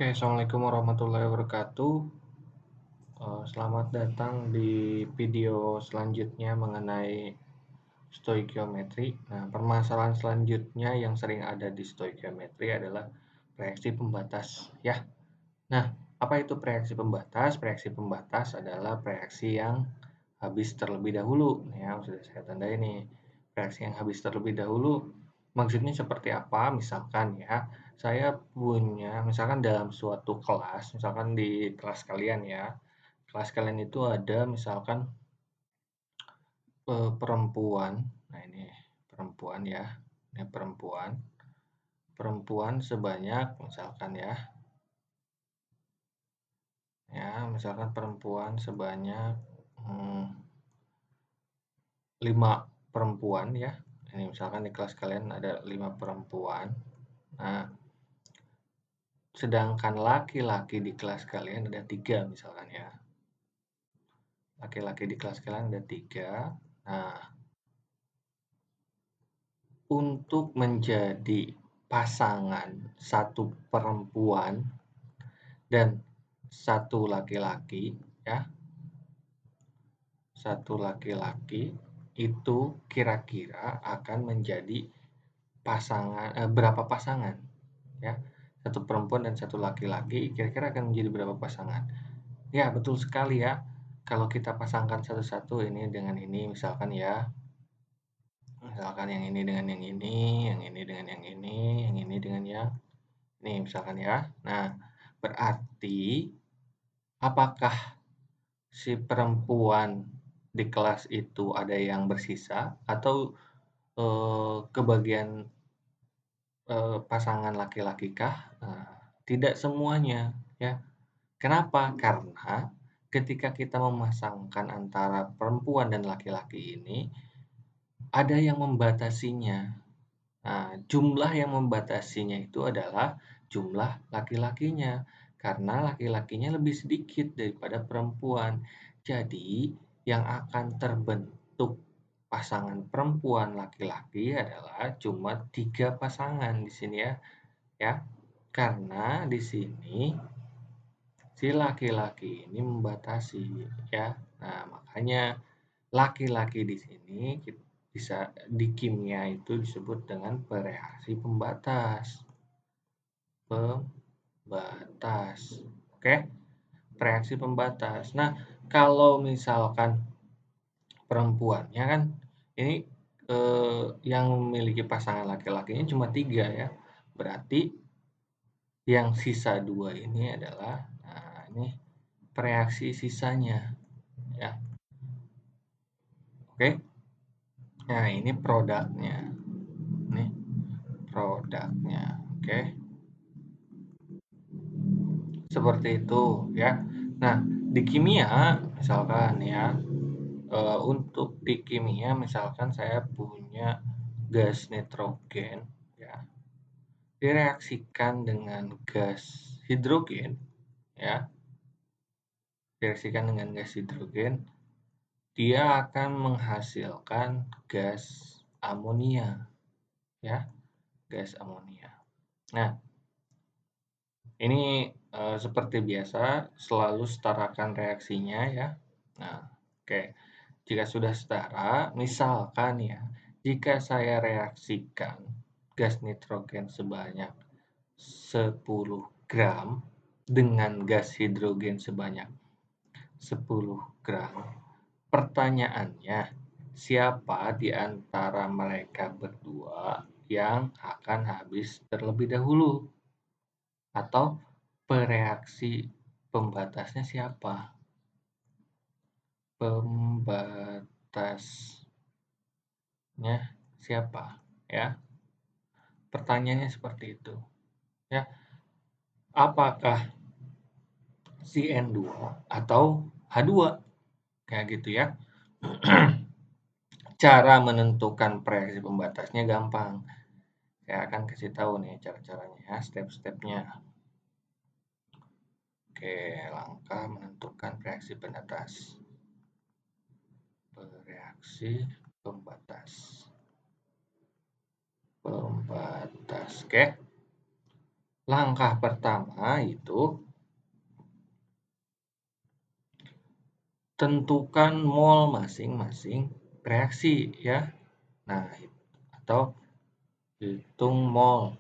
Oke, assalamualaikum warahmatullahi wabarakatuh. Selamat datang di video selanjutnya mengenai stoikiometri. Nah, permasalahan selanjutnya yang sering ada di stoikiometri adalah reaksi pembatas, ya. Nah, apa itu reaksi pembatas? Reaksi pembatas adalah reaksi yang habis terlebih dahulu. Ya, sudah saya tandai nih. Reaksi yang habis terlebih dahulu maksudnya seperti apa? Misalkan ya, saya punya misalkan dalam suatu kelas, misalkan di kelas kalian ya. Kelas kalian itu ada misalkan perempuan. Nah, ini perempuan ya. Ini perempuan. Perempuan sebanyak misalkan ya. Ya, misalkan perempuan sebanyak 5 perempuan ya. Ini misalkan di kelas kalian ada 5 perempuan. Nah, sedangkan laki-laki di kelas kalian ada 3 misalkan ya. Laki-laki di kelas kalian ada 3. Nah, untuk menjadi pasangan satu perempuan dan satu laki-laki ya. Satu laki-laki itu kira-kira akan menjadi pasangan berapa pasangan ya. Satu perempuan dan satu laki-laki kira-kira akan menjadi berapa pasangan? Ya, betul sekali ya. Kalau kita pasangkan satu-satu ini dengan ini misalkan ya. Misalkan yang ini dengan yang ini, yang ini dengan yang ini, yang ini dengan yang ini misalkan ya. Nah, berarti apakah si perempuan di kelas itu ada yang bersisa atau kebagian pasangan laki-laki kah? Nah, tidak semuanya ya. Kenapa? Karena ketika kita memasangkan antara perempuan dan laki-laki ini ada yang membatasinya. Nah, jumlah yang membatasinya itu adalah jumlah laki-lakinya, karena laki-lakinya lebih sedikit daripada perempuan. Jadi, yang akan terbentuk pasangan perempuan laki-laki adalah cuma 3 pasangan di sini ya. Ya, karena di sini si laki-laki ini membatasi ya. Nah, makanya laki-laki di sini bisa di kimia itu disebut dengan bereaksi pembatas. Pembatas. Oke? Reaksi pembatas. Nah, kalau misalkan perempuannya kan ini yang memiliki pasangan laki-lakinya cuma 3 ya. Berarti yang sisa 2 ini adalah nah ini reaksi sisanya ya. Oke? Nah, ini produknya. Nih, produknya. Oke? Seperti itu ya. Nah, di kimia misalkan ya, untuk di kimia misalkan saya punya gas nitrogen ya, direaksikan dengan gas hidrogen ya, direaksikan dengan gas hidrogen, dia akan menghasilkan gas amonia ya, gas amonia. Nah, ini seperti biasa selalu setarakan reaksinya ya. Nah, oke. Jika sudah setara, misalkan ya, jika saya reaksikan gas nitrogen sebanyak 10 gram dengan gas hidrogen sebanyak 10 gram, pertanyaannya, siapa di antara mereka berdua yang akan habis terlebih dahulu? Atau bereaksi pembatasnya siapa? Pembatasnya siapa? Ya, pertanyaannya seperti itu. Ya, apakah si N2 atau H2? Kayak gitu ya. Cara menentukan reaksi pembatasnya gampang. Saya akan kasih tahu nih cara-caranya ya, step-stepnya. Oke, langkah menentukan reaksi pembatas. Reaksi pembatas. Oke. Langkah pertama itu tentukan mol masing-masing reaksi ya. Nah, atau hitung mol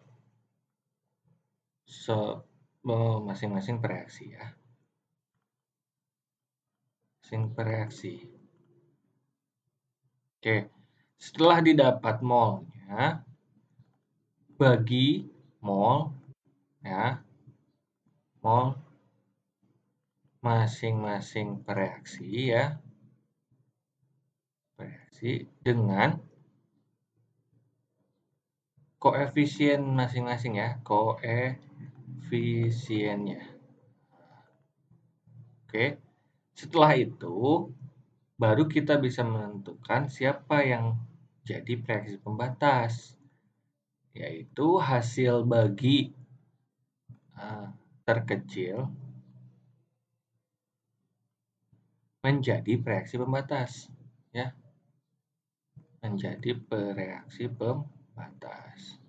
masing-masing reaksi ya. Reaksi. Oke. Setelah didapat molnya, bagi mol ya. Mol masing-masing reaksi ya. Reaksi dengan koefisien masing-masing ya, koefisiennya. Oke. Setelah itu baru kita bisa menentukan siapa yang jadi reaksi pembatas, yaitu hasil bagi terkecil menjadi reaksi pembatas ya, menjadi reaksi pembatas.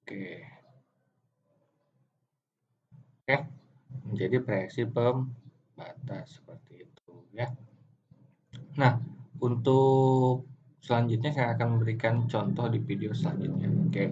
Oke, menjadi reaksi pembatas seperti itu ya. Nah, untuk selanjutnya saya akan memberikan contoh di video selanjutnya. Oke.